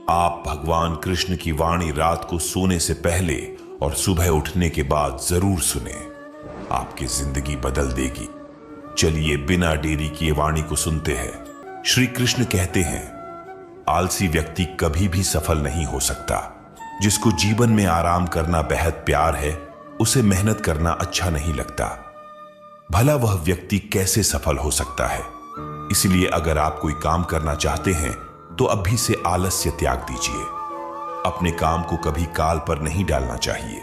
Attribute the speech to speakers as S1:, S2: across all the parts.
S1: आप भगवान कृष्ण की वाणी रात को सोने से पहले और सुबह उठने के बाद जरूर सुने, आपकी जिंदगी बदल देगी। चलिए बिना देरी किए वाणी को सुनते हैं। श्री कृष्ण कहते हैं, आलसी व्यक्ति कभी भी सफल नहीं हो सकता। जिसको जीवन में आराम करना बेहद प्यार है, उसे मेहनत करना अच्छा नहीं लगता। भला वह व्यक्ति कैसे सफल हो सकता है? इसलिए अगर आप कोई काम करना चाहते हैं तो अभी से आलस्य त्याग दीजिए। अपने काम को कभी काल पर नहीं डालना चाहिए,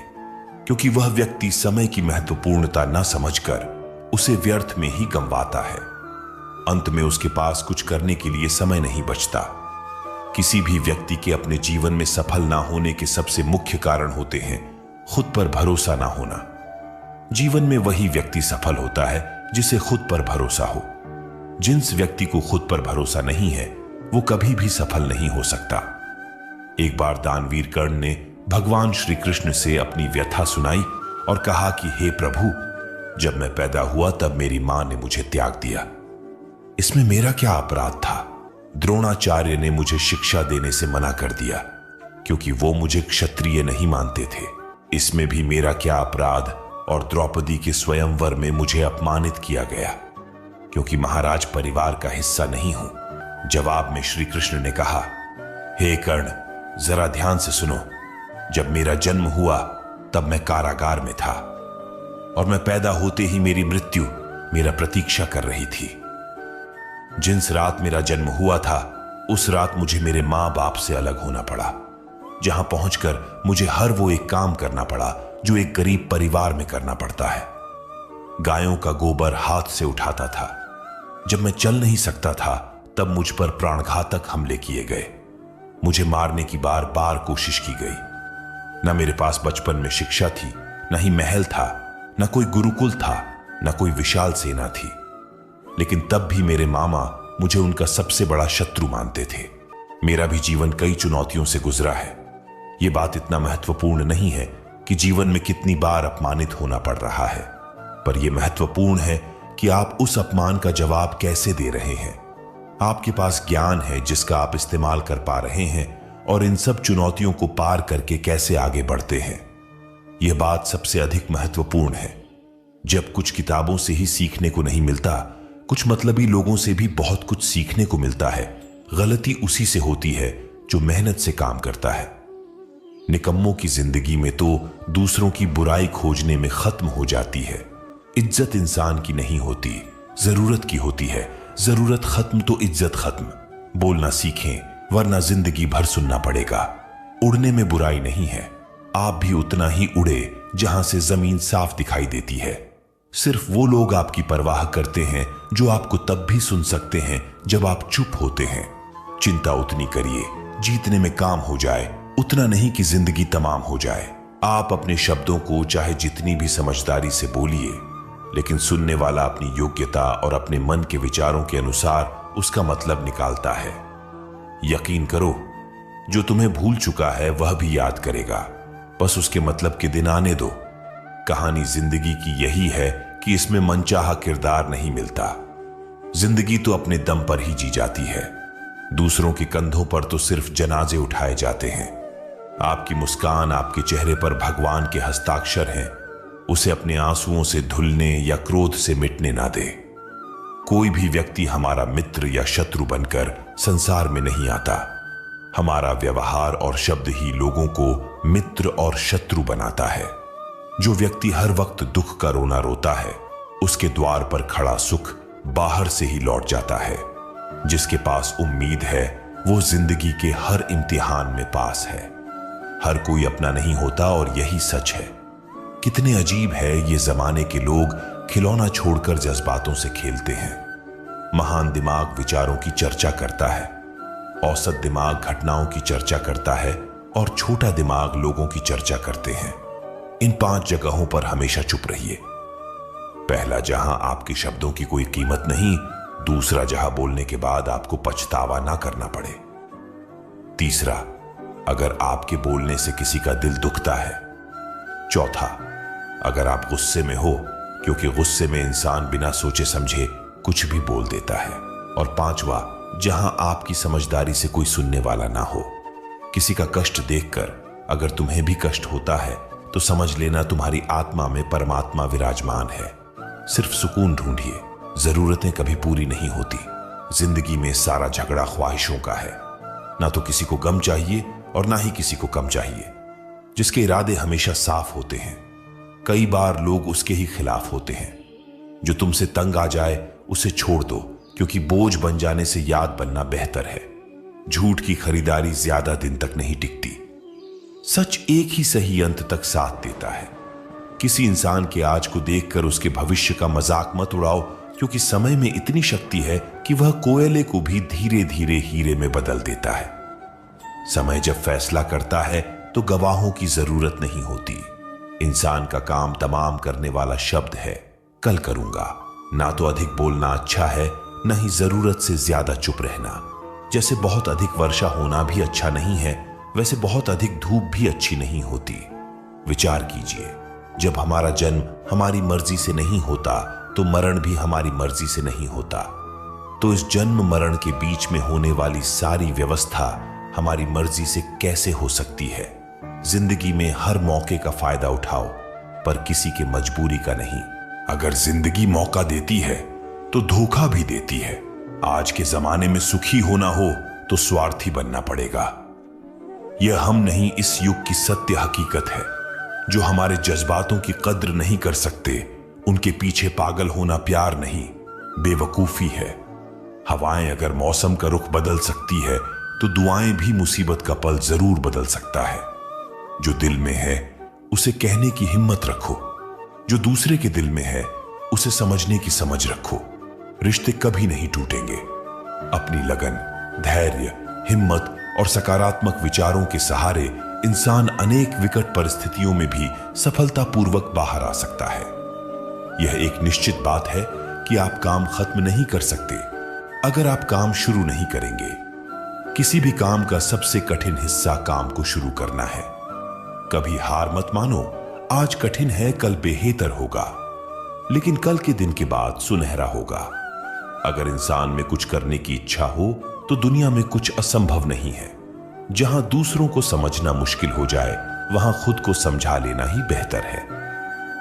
S1: क्योंकि वह व्यक्ति समय की महत्वपूर्णता न समझकर उसे व्यर्थ में ही गंवाता है। अंत में उसके पास कुछ करने के लिए समय नहीं बचता। किसी भी व्यक्ति के अपने जीवन में सफल ना होने के सबसे मुख्य कारण होते हैं खुद पर भरोसा ना होना। जीवन में वही व्यक्ति सफल होता है जिसे खुद पर भरोसा हो। जिस व्यक्ति को खुद पर भरोसा नहीं है वो कभी भी सफल नहीं हो सकता। एक बार दानवीर कर्ण ने भगवान श्री कृष्ण से अपनी व्यथा सुनाई और कहा कि हे प्रभु, जब मैं पैदा हुआ तब मेरी मां ने मुझे त्याग दिया। इसमें मेरा क्या अपराध था? द्रोणाचार्य ने मुझे शिक्षा देने से मना कर दिया क्योंकि वो मुझे क्षत्रिय नहीं मानते थे। इसमें भी मेरा क्या अपराध? और द्रौपदी के स्वयंवर में मुझे अपमानित किया गया क्योंकि महाराज परिवार का हिस्सा नहीं हूं। जवाब में श्री कृष्ण ने कहा, हे कर्ण, जरा ध्यान से सुनो। जब मेरा जन्म हुआ तब मैं कारागार में था और मैं पैदा होते ही मेरी मृत्यु मेरा प्रतीक्षा कर रही थी। जिस रात मेरा जन्म हुआ था उस रात मुझे मेरे मां बाप से अलग होना पड़ा, जहां पहुंचकर मुझे हर वो एक काम करना पड़ा जो एक गरीब परिवार में करना पड़ता है। गायों का गोबर हाथ से उठाता था। जब मैं चल नहीं सकता था तब मुझ पर प्राणघातक हमले किए गए। मुझे मारने की बार बार कोशिश की गई। न मेरे पास बचपन में शिक्षा थी, न ही महल था, न कोई गुरुकुल था, न कोई विशाल सेना थी। लेकिन तब भी मेरे मामा मुझे उनका सबसे बड़ा शत्रु मानते थे। मेरा भी जीवन कई चुनौतियों से गुजरा है। यह बात इतना महत्वपूर्ण नहीं है कि जीवन में कितनी बार अपमानित होना पड़ रहा है, पर यह महत्वपूर्ण है कि आप उस अपमान का जवाब कैसे दे रहे हैं। आपके पास ज्ञान है जिसका आप इस्तेमाल कर पा रहे हैं और इन सब चुनौतियों को पार करके कैसे आगे बढ़ते हैं। यह बात सबसे अधिक महत्वपूर्ण है। जब कुछ किताबों से ही सीखने को नहीं मिलता, कुछ मतलबी लोगों से भी बहुत कुछ सीखने को मिलता है। गलती उसी से होती है जो मेहनत से काम करता है। निकम्मों की जिंदगी में तो दूसरों की बुराई खोजने में खत्म हो जाती है। इज्जत इंसान की नहीं होती, जरूरत की होती है। जरूरत खत्म तो इज्जत खत्म। बोलना सीखें वरना जिंदगी भर सुनना पड़ेगा। उड़ने में बुराई नहीं है। आप भी उतना ही उड़े जहां से जमीन साफ दिखाई देती है। सिर्फ वो लोग आपकी परवाह करते हैं जो आपको तब भी सुन सकते हैं जब आप चुप होते हैं। चिंता उतनी करिए जीतने में काम हो जाए, उतना नहीं कि जिंदगी तमाम हो जाए। आप अपने शब्दों को चाहे जितनी भी समझदारी से बोलिए, लेकिन सुनने वाला अपनी योग्यता और अपने मन के विचारों के अनुसार उसका मतलब निकालता है। यकीन करो, जो तुम्हें भूल चुका है वह भी याद करेगा। बस उसके मतलब के दिन आने दो। कहानी जिंदगी की यही है कि इसमें मनचाहा किरदार नहीं मिलता। जिंदगी तो अपने दम पर ही जी जाती है। दूसरों के कंधों पर तो सिर्फ जनाजे उठाए जाते हैं। आपकी मुस्कान आपके चेहरे पर भगवान के हस्ताक्षर हैं। उसे अपने आंसुओं से धुलने या क्रोध से मिटने ना दे। कोई भी व्यक्ति हमारा मित्र या शत्रु बनकर संसार में नहीं आता। हमारा व्यवहार और शब्द ही लोगों को मित्र और शत्रु बनाता है। जो व्यक्ति हर वक्त दुख का रोना रोता है, उसके द्वार पर खड़ा सुख बाहर से ही लौट जाता है। जिसके पास उम्मीद है वो जिंदगी के हर इम्तिहान में पास है। हर कोई अपना नहीं होता और यही सच है। कितने अजीब है ये जमाने के लोग खिलौना छोड़कर जज्बातों से खेलते हैं। महान दिमाग विचारों की चर्चा करता है, औसत दिमाग घटनाओं की चर्चा करता है और छोटा दिमाग लोगों की चर्चा करते हैं। इन 5 जगहों पर हमेशा चुप रहिए। पहला, जहां आपके शब्दों की कोई कीमत नहीं। दूसरा, जहां बोलने के बाद आपको पछतावा ना करना पड़े। तीसरा, अगर आपके बोलने से किसी का दिल दुखता है। चौथा, अगर आप गुस्से में हो, क्योंकि गुस्से में इंसान बिना सोचे समझे कुछ भी बोल देता है। और पांचवा, जहां आपकी समझदारी से कोई सुनने वाला ना हो। किसी का कष्ट देखकर अगर तुम्हें भी कष्ट होता है तो समझ लेना तुम्हारी आत्मा में परमात्मा विराजमान है। सिर्फ सुकून ढूंढिए, जरूरतें कभी पूरी नहीं होती। जिंदगी में सारा झगड़ा ख्वाहिशों का है। ना तो किसी को गम चाहिए और ना ही किसी को कम चाहिए। जिसके इरादे हमेशा साफ होते हैं, कई बार लोग उसके ही खिलाफ होते हैं। जो तुमसे तंग आ जाए उसे छोड़ दो, क्योंकि बोझ बन जाने से याद बनना बेहतर है। झूठ की खरीदारी ज्यादा दिन तक नहीं टिकती। सच एक ही सही अंत तक साथ देता है। किसी इंसान के आज को देखकर उसके भविष्य का मजाक मत उड़ाओ, क्योंकि समय में इतनी शक्ति है कि वह कोयले को भी धीरे धीरे हीरे में बदल देता है। समय जब फैसला करता है तो गवाहों की जरूरत नहीं होती। इंसान का काम तमाम करने वाला शब्द है, कल करूंगा। ना तो अधिक बोलना अच्छा है, न ही जरूरत से ज्यादा चुप रहना। जैसे बहुत अधिक वर्षा होना भी अच्छा नहीं है, वैसे बहुत अधिक धूप भी अच्छी नहीं होती। विचार कीजिए, जब हमारा जन्म हमारी मर्जी से नहीं होता तो मरण भी हमारी मर्जी से नहीं होता। तो इस जन्म मरण के बीच में होने वाली सारी व्यवस्था हमारी मर्जी से कैसे हो सकती है? जिंदगी में हर मौके का फायदा उठाओ, पर किसी के मजबूरी का नहीं। अगर जिंदगी मौका देती है तो धोखा भी देती है। आज के जमाने में सुखी होना हो तो स्वार्थी बनना पड़ेगा। यह हम नहीं, इस युग की सत्य हकीकत है। जो हमारे जज्बातों की कद्र नहीं कर सकते, उनके पीछे पागल होना प्यार नहीं, बेवकूफी है। हवाएं अगर मौसम का रुख बदल सकती है तो दुआएं भी मुसीबत का पल जरूर बदल सकता है। जो दिल में है उसे कहने की हिम्मत रखो, जो दूसरे के दिल में है उसे समझने की समझ रखो। रिश्ते कभी नहीं टूटेंगे। अपनी लगन, धैर्य, हिम्मत और सकारात्मक विचारों के सहारे इंसान अनेक विकट परिस्थितियों में भी सफलतापूर्वक बाहर आ सकता है। यह एक निश्चित बात है कि आप काम खत्म नहीं कर सकते अगर आप काम शुरू नहीं करेंगे। किसी भी काम का सबसे कठिन हिस्सा काम को शुरू करना है। कभी हार मत मानो। आज कठिन है, कल बेहतर होगा, लेकिन कल के दिन के बाद सुनहरा होगा। अगर इंसान में कुछ करने की इच्छा हो तो दुनिया में कुछ असंभव नहीं है। जहां दूसरों को समझना मुश्किल हो जाए, वहां खुद को समझा लेना ही बेहतर है।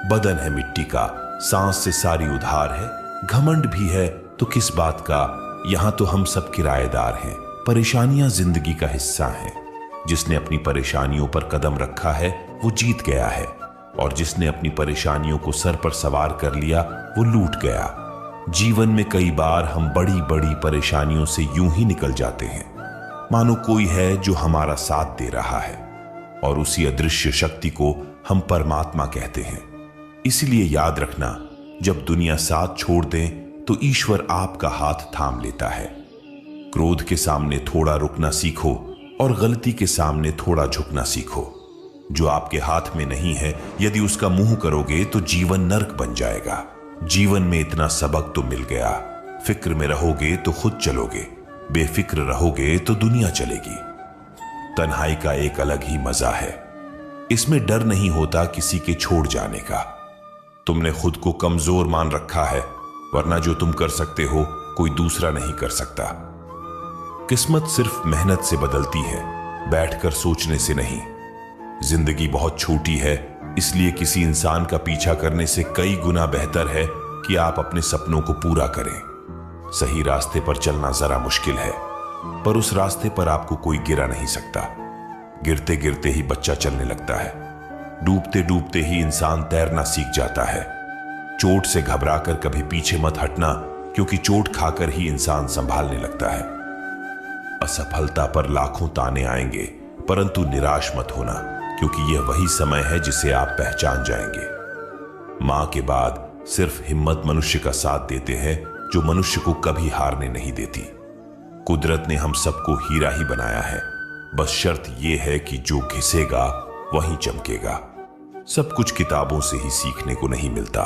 S1: बदन है मिट्टी का, सांस से सारी उधार है। घमंड भी है तो किस बात का, यहां तो हम सब किराएदार हैं। परेशानियां जिंदगी का हिस्सा हैं। जिसने अपनी परेशानियों पर कदम रखा है वो जीत गया है, और जिसने अपनी परेशानियों को सर पर सवार कर लिया वो लूट गया। जीवन में कई बार हम बड़ी बड़ी परेशानियों से यूं ही निकल जाते हैं, मानो कोई है जो हमारा साथ दे रहा है, और उसी अदृश्य शक्ति को हम परमात्मा कहते हैं। इसलिए याद रखना, जब दुनिया साथ छोड़ दे तो ईश्वर आपका हाथ थाम लेता है। क्रोध के सामने थोड़ा रुकना सीखो और गलती के सामने थोड़ा झुकना सीखो। जो आपके हाथ में नहीं है, यदि उसका मुंह करोगे तो जीवन नर्क बन जाएगा। जीवन में इतना सबक तो मिल गया। फिक्र में रहोगे तो खुद चलोगे, बेफिक्र रहोगे तो दुनिया चलेगी। तन्हाई का एक अलग ही मजा है। इसमें डर नहीं होता किसी के छोड़ जाने का। तुमने खुद को कमजोर मान रखा है, वरना जो तुम कर सकते हो कोई दूसरा नहीं कर सकता। किस्मत सिर्फ मेहनत से बदलती है, बैठकर सोचने से नहीं। जिंदगी बहुत छोटी है, इसलिए किसी इंसान का पीछा करने से कई गुना बेहतर है कि आप अपने सपनों को पूरा करें। सही रास्ते पर चलना जरा मुश्किल है, पर उस रास्ते पर आपको कोई गिरा नहीं सकता। गिरते गिरते ही बच्चा चलने लगता है, डूबते डूबते ही इंसान तैरना सीख जाता है। चोट से घबराकर कभी पीछे मत हटना, क्योंकि चोट खाकर ही इंसान संभालने लगता है। असफलता पर लाखों ताने आएंगे, परंतु निराश मत होना, क्योंकि यह वही समय है जिसे आप पहचान जाएंगे। मां के बाद सिर्फ हिम्मत मनुष्य का साथ देते हैं, जो मनुष्य को कभी हारने नहीं देती। कुदरत ने हम सबको हीरा ही बनाया है, बस शर्त यह है कि जो घिसेगा वहीं चमकेगा। सब कुछ किताबों से ही सीखने को नहीं मिलता,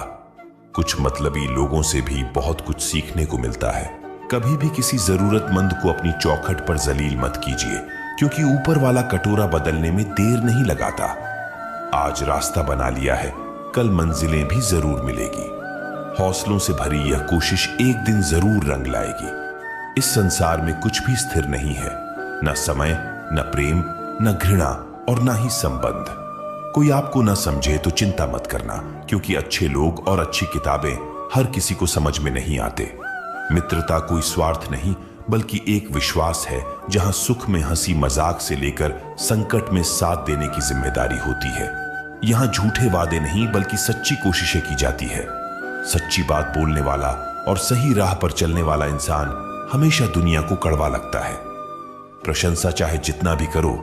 S1: कुछ मतलबी लोगों से भी बहुत कुछ सीखने को मिलता है। कभी भी किसी जरूरतमंद को अपनी चौखट पर जलील मत कीजिए, क्योंकि ऊपर वाला कटोरा बदलने में देर नहीं लगाता। आज रास्ता बना लिया है, कल मंजिलें भी जरूर मिलेगी। हौसलों से भरी यह कोशिश एक दिन जरूर रंग लाएगी। इस संसार में कुछ भी स्थिर नहीं है, न समय, न प्रेम, न घृणा और न ही संबंध। कोई आपको न समझे तो चिंता मत करना, क्योंकि अच्छे लोग और अच्छी किताबें हर किसी को समझ में नहीं आते। मित्रता कोई स्वार्थ नहीं, बल्कि एक विश्वास है जहां सुख में हंसी मजाक से लेकर संकट में साथ देने की जिम्मेदारी होती है। यहां झूठे वादे नहीं, बल्कि सच्ची कोशिशें की जाती है। सच्ची बात बोलने वाला और सही राह पर चलने वाला इंसान हमेशा दुनिया को कड़वा लगता है। प्रशंसा चाहे जितना भी करो,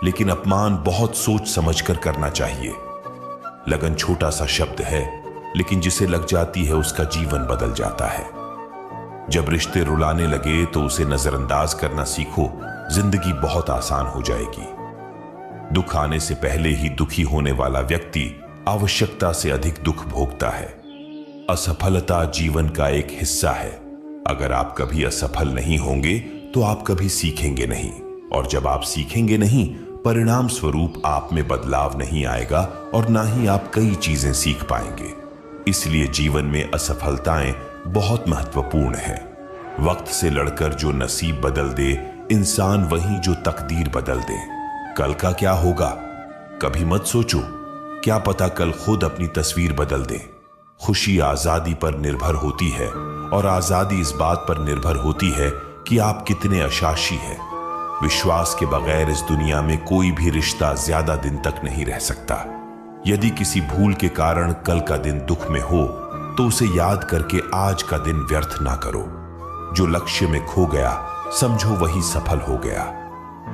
S1: लेकिन अपमान बहुत सोच समझकर करना चाहिए। लगन छोटा सा शब्द है, लेकिन जिसे लग जाती है उसका जीवन बदल जाता है। जब रिश्ते रुलाने लगे तो उसे नजरअंदाज करना सीखो, जिंदगी बहुत आसान हो जाएगी। दुख आने से पहले ही दुखी होने वाला व्यक्ति आवश्यकता से अधिक दुख भोगता है। असफलता जीवन का एक हिस्सा है। अगर आप कभी असफल नहीं होंगे तो आप कभी सीखेंगे नहीं, और जब आप सीखेंगे नहीं, परिणाम स्वरूप आप में बदलाव नहीं आएगा और ना ही आप कई चीजें सीख पाएंगे। इसलिए जीवन में असफलताएं बहुत महत्वपूर्ण है। वक्त से लड़कर जो नसीब बदल दे, इंसान वही जो तकदीर बदल दे। कल का क्या होगा कभी मत सोचो, क्या पता कल खुद अपनी तस्वीर बदल दे। खुशी आजादी पर निर्भर होती है, और आजादी इस बात पर निर्भर होती है कि आप कितने अशाशी हैं। विश्वास के बगैर इस दुनिया में कोई भी रिश्ता ज्यादा दिन तक नहीं रह सकता। यदि किसी भूल के कारण कल का दिन दुख में हो, तो उसे याद करके आज का दिन व्यर्थ ना करो। जो लक्ष्य में खो गया, समझो वही सफल हो गया।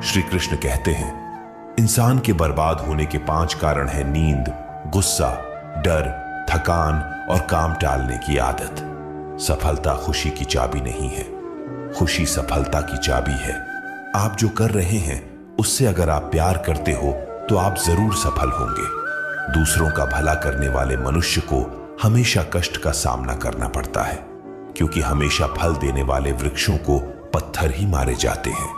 S1: श्री कृष्ण कहते हैं, इंसान के बर्बाद होने के 5 कारण हैं: नींद, गुस्सा, डर, थकान और काम टालने की आदत। सफलता खुशी की चाबी नहीं है, खुशी सफलता की चाबी है। आप जो कर रहे हैं उससे अगर आप प्यार करते हो तो आप जरूर सफल होंगे। दूसरों का भला करने वाले मनुष्य को हमेशा कष्ट का सामना करना पड़ता है, क्योंकि हमेशा फल देने वाले वृक्षों को पत्थर ही मारे जाते हैं।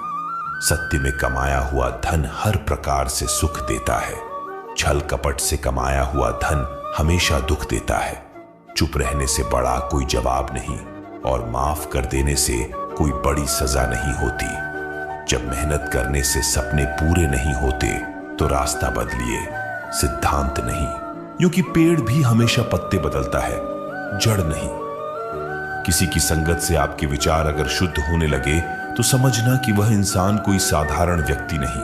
S1: सत्य में कमाया हुआ धन हर प्रकार से सुख देता है। छल कपट से कमाया हुआ धन हमेशा दुख देता है। चुप रहने से बड़ा कोई जवाब नहीं, और माफ कर देने से कोई बड़ी सजा नहीं होती। जब मेहनत करने से सपने पूरे नहीं होते तो रास्ता बदलिए, सिद्धांत नहीं, क्योंकि पेड़ भी हमेशा पत्ते बदलता है, जड़ नहीं। किसी की संगत से आपके विचार अगर शुद्ध होने लगे तो समझना कि वह इंसान कोई साधारण व्यक्ति नहीं।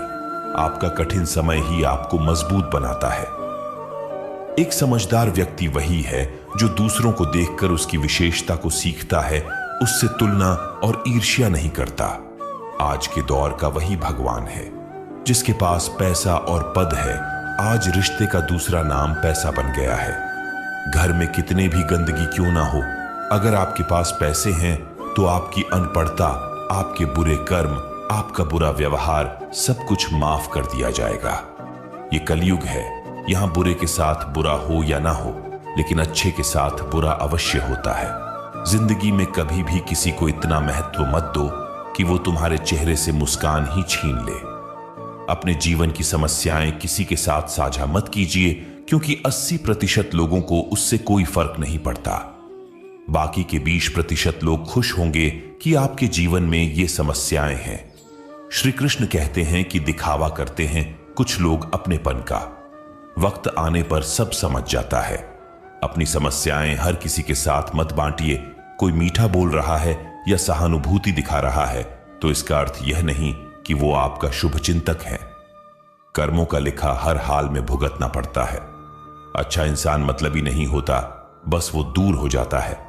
S1: आपका कठिन समय ही आपको मजबूत बनाता है। एक समझदार व्यक्ति वही है जो दूसरों को देखकर उसकी विशेषता को सीखता है, उससे तुलना और ईर्ष्या नहीं करता। आज के दौर का वही भगवान है। जिसके पास पैसा और पद है, आज रिश्ते का दूसरा नाम पैसा बन गया है। घर में कितने भी गंदगी क्यों ना हो, अगर आपके पास पैसे हैं तो आपकी अनपढ़ता, आपके बुरे कर्म, आपका बुरा व्यवहार, सब कुछ माफ कर दिया जाएगा। ये कलयुग है, यहां बुरे के साथ बुरा हो या ना हो, लेकिन अच्छे के साथ बुरा अवश्य होता है। जिंदगी में कभी भी किसी को इतना महत्व मत दो कि वो तुम्हारे चेहरे से मुस्कान ही छीन ले। अपने जीवन की समस्याएं किसी के साथ साझा मत कीजिए, क्योंकि 80% लोगों को उससे कोई फर्क नहीं पड़ता। बाकी के 20% लोग खुश होंगे कि आपके जीवन में ये समस्याएं हैं। श्री कृष्ण कहते हैं कि दिखावा करते हैं कुछ लोग अपनेपन का, वक्त आने पर सब समझ जाता है। अपनी समस्याएं हर किसी के साथ मत बांटिए। कोई मीठा बोल रहा है या सहानुभूति दिखा रहा है तो इसका अर्थ यह नहीं कि वो आपका शुभ चिंतक है। कर्मों का लिखा हर हाल में भुगतना पड़ता है। अच्छा इंसान मतलबी नहीं होता, बस वो दूर हो जाता है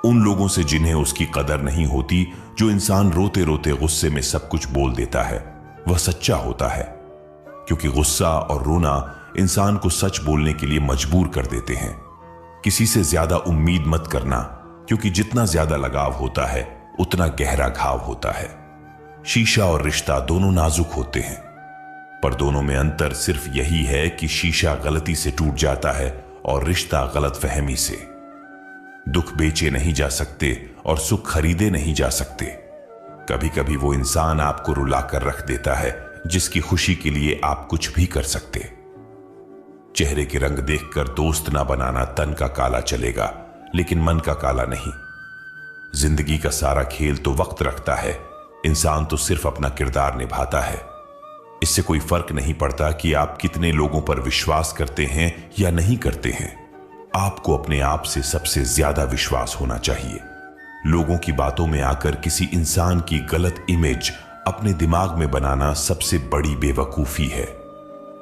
S1: उन लोगों से जिन्हें उसकी कदर नहीं होती। जो इंसान रोते रोते गुस्से में सब कुछ बोल देता है वह सच्चा होता है, क्योंकि गुस्सा और रोना इंसान को सच बोलने के लिए मजबूर कर देते हैं। किसी से ज्यादा उम्मीद मत करना, क्योंकि जितना ज्यादा लगाव होता है उतना गहरा घाव होता है। शीशा और रिश्ता दोनों नाजुक होते हैं, पर दोनों में अंतर सिर्फ यही है कि शीशा गलती से टूट जाता है और रिश्ता गलतफहमी से। दुख बेचे नहीं जा सकते और सुख खरीदे नहीं जा सकते। कभी कभी वो इंसान आपको रुलाकर रख देता है जिसकी खुशी के लिए आप कुछ भी कर सकते। चेहरे के रंग देखकर दोस्त ना बनाना, तन का काला चलेगा लेकिन मन का काला नहीं। जिंदगी का सारा खेल तो वक्त रखता है, इंसान तो सिर्फ अपना किरदार निभाता है। इससे कोई फर्क नहीं पड़ता कि आप कितने लोगों पर विश्वास करते हैं या नहीं करते हैं। आपको अपने आप से सबसे ज्यादा विश्वास होना चाहिए। लोगों की बातों में आकर किसी इंसान की गलत इमेज अपने दिमाग में बनाना सबसे बड़ी बेवकूफी है।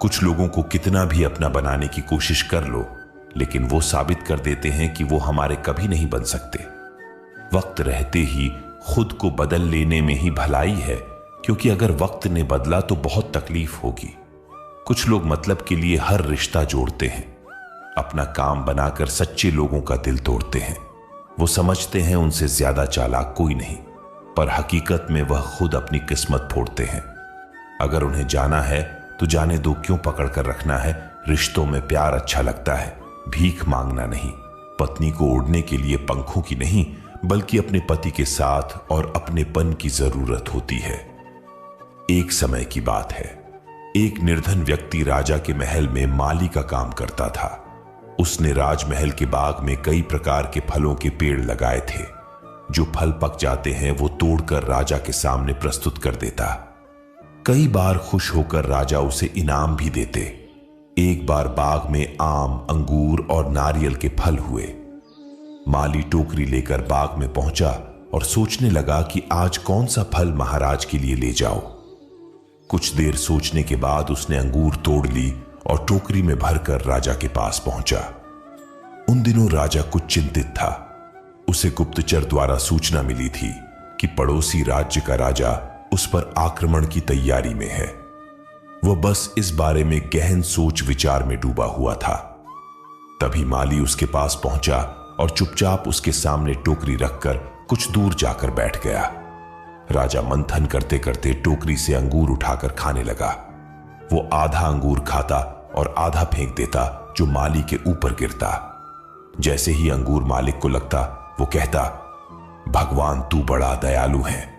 S1: कुछ लोगों को कितना भी अपना बनाने की कोशिश कर लो, लेकिन वो साबित कर देते हैं कि वो हमारे कभी नहीं बन सकते। वक्त रहते ही खुद को बदल लेने में ही भलाई है, क्योंकि अगर वक्त ने बदला तो बहुत तकलीफ होगी। कुछ लोग मतलब के लिए हर रिश्ता जोड़ते हैं, अपना काम बनाकर सच्चे लोगों का दिल तोड़ते हैं। वो समझते हैं उनसे ज्यादा चालाक कोई नहीं, पर हकीकत में वह खुद अपनी किस्मत फोड़ते हैं। अगर उन्हें जाना है तो जाने दो, क्यों पकड़ कर रखना है। रिश्तों में प्यार अच्छा लगता है, भीख मांगना नहीं। पत्नी को उड़ने के लिए पंखों की नहीं, बल्कि अपने पति के साथ और अपनेपन की जरूरत होती है। एक समय की बात है, एक निर्धन व्यक्ति राजा के महल में माली का काम करता था। उसने राजमहल के बाग में कई प्रकार के फलों के पेड़ लगाए थे। जो फल पक जाते हैं वो तोड़कर राजा के सामने प्रस्तुत कर देता। कई बार खुश होकर राजा उसे इनाम भी देते। एक बार बाग में आम, अंगूर और नारियल के फल हुए। माली टोकरी लेकर बाग में पहुंचा और सोचने लगा कि आज कौन सा फल महाराज के लिए ले जाओ। कुछ देर सोचने के बाद उसने अंगूर तोड़ ली और टोकरी में भरकर राजा के पास पहुंचा। उन दिनों राजा कुछ चिंतित था। उसे गुप्तचर द्वारा सूचना मिली थी कि पड़ोसी राज्य का राजा उस पर आक्रमण की तैयारी में है। वह बस इस बारे में गहन सोच विचार में डूबा हुआ था। तभी माली उसके पास पहुंचा और चुपचाप उसके सामने टोकरी रखकर कुछ दूर जाकर बैठ गया। राजा मंथन करते करते टोकरी से अंगूर उठाकर खाने लगा। वो आधा अंगूर खाता और आधा फेंक देता, जो माली के ऊपर गिरता। जैसे ही अंगूर मालिक को लगता, वो कहता, भगवान तू बड़ा दयालु है।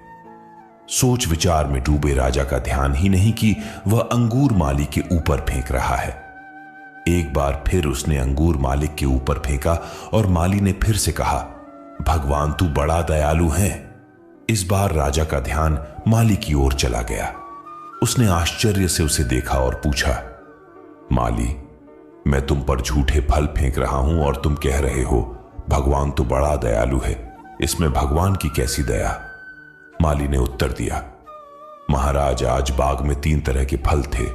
S1: सोच विचार में डूबे राजा का ध्यान ही नहीं कि वह अंगूर माली के ऊपर फेंक रहा है। एक बार फिर उसने अंगूर मालिक के ऊपर फेंका और माली ने फिर से कहा, भगवान तू बड़ा दयालु है। इस बार राजा का ध्यान माली की ओर चला गया। उसने आश्चर्य से उसे देखा और पूछा, माली, मैं तुम पर झूठे फल फेंक रहा हूं और तुम कह रहे हो भगवान तो बड़ा दयालु है। इसमें भगवान की कैसी दया? माली ने उत्तर दिया, महाराज, आज बाग में 3 तरह के फल थे,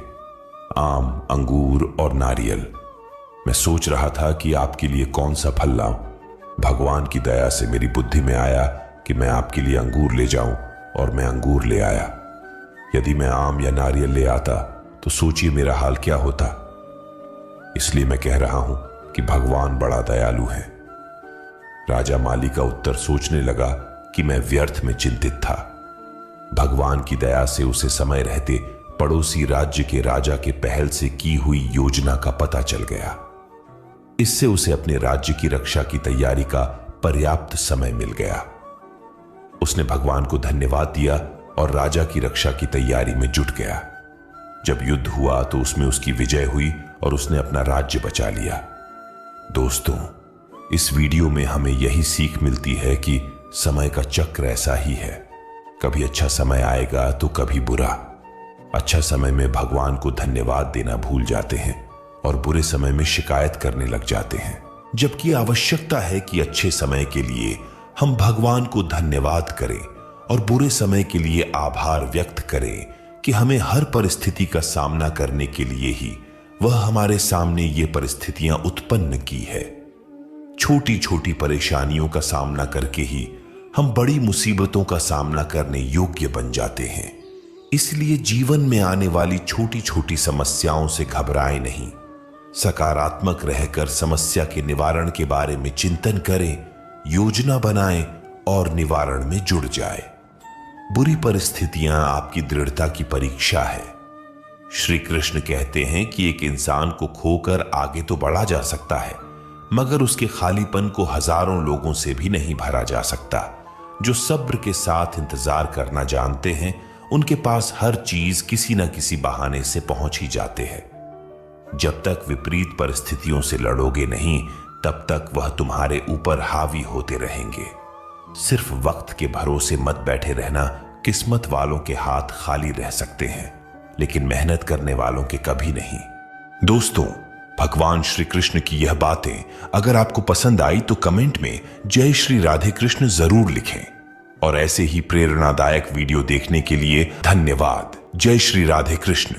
S1: आम, अंगूर और नारियल। मैं सोच रहा था कि आपके लिए कौन सा फल लाऊं। भगवान की दया से मेरी बुद्धि में आया कि मैं आपके लिए अंगूर ले जाऊं, और मैं अंगूर ले आया। यदि मैं आम या नारियल ले आता तो सोचिए मेरा हाल क्या होता। इसलिए मैं कह रहा हूं कि भगवान बड़ा दयालु है। राजा माली का उत्तर सोचने लगा कि मैं व्यर्थ में चिंतित था। भगवान की दया से उसे समय रहते पड़ोसी राज्य के राजा के पहल से की हुई योजना का पता चल गया। इससे उसे अपने राज्य की रक्षा की तैयारी का पर्याप्त समय मिल गया। उसने भगवान को धन्यवाद दिया और राजा की रक्षा की तैयारी में जुट गया। जब युद्ध हुआ तो उसमें उसकी विजय हुई और उसने अपना राज्य बचा लिया। दोस्तों, इस वीडियो में हमें यही सीख मिलती है कि समय का चक्र ऐसा ही है। कभी अच्छा समय आएगा तो कभी बुरा। अच्छा समय में भगवान को धन्यवाद देना भूल जाते हैं और बुरे समय में शिकायत करने लग जाते हैं, जबकि आवश्यकता है कि अच्छे समय के लिए हम भगवान को धन्यवाद करें और बुरे समय के लिए आभार व्यक्त करें कि हमें हर परिस्थिति का सामना करने के लिए ही वह हमारे सामने ये परिस्थितियां उत्पन्न की है। छोटी छोटी परेशानियों का सामना करके ही हम बड़ी मुसीबतों का सामना करने योग्य बन जाते हैं। इसलिए जीवन में आने वाली छोटी छोटी समस्याओं से घबराएं नहीं। सकारात्मक रहकर समस्या के निवारण के बारे में चिंतन करें, योजना बनाएं और निवारण में जुड़ जाएं। बुरी परिस्थितियां आपकी दृढ़ता की परीक्षा है। श्री कृष्ण कहते हैं कि एक इंसान को खोकर आगे तो बढ़ा जा सकता है, मगर उसके खालीपन को हजारों लोगों से भी नहीं भरा जा सकता। जो सब्र के साथ इंतजार करना जानते हैं, उनके पास हर चीज किसी न किसी बहाने से पहुंच ही जाते हैं। जब तक विपरीत परिस्थितियों से लड़ोगे नहीं, तब तक वह तुम्हारे ऊपर हावी होते रहेंगे। सिर्फ वक्त के भरोसे मत बैठे रहना, किस्मत वालों के हाथ खाली रह सकते हैं। लेकिन मेहनत करने वालों के कभी नहीं। दोस्तों, भगवान श्री कृष्ण की यह बातें अगर आपको पसंद आई तो कमेंट में जय श्री राधे कृष्ण जरूर लिखें। और ऐसे ही प्रेरणादायक वीडियो देखने के लिए धन्यवाद। जय श्री राधे कृष्ण।